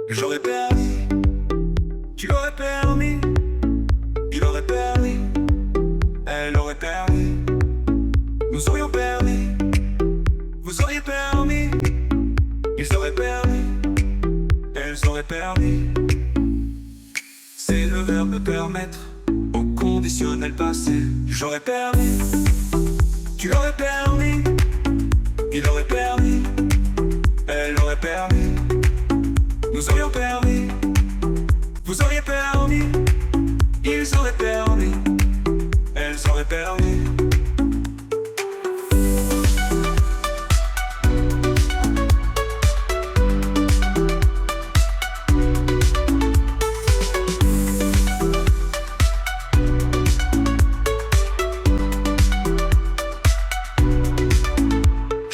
J'aurais permis, tu aurais permis, il aurait permis, elle aurait permis, nous aurions permis, vous auriez permis, ils auraient permis, elles auraient permis. C'est le verbe permettre au conditionnel passé. J'aurais permis, tu aurais permis, il aurait permis, elle aurait permis, nous aurions permis, vous auriez permis, ils auraient permis, elles auraient permis.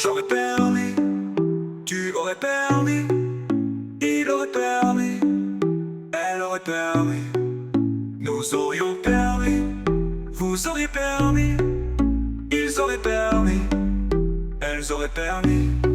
J'aurais permis, tu aurais permis, il aurait permis, elle aurait permis, nous aurions permis, vous auriez permis, ils auraient permis, elles auraient permis.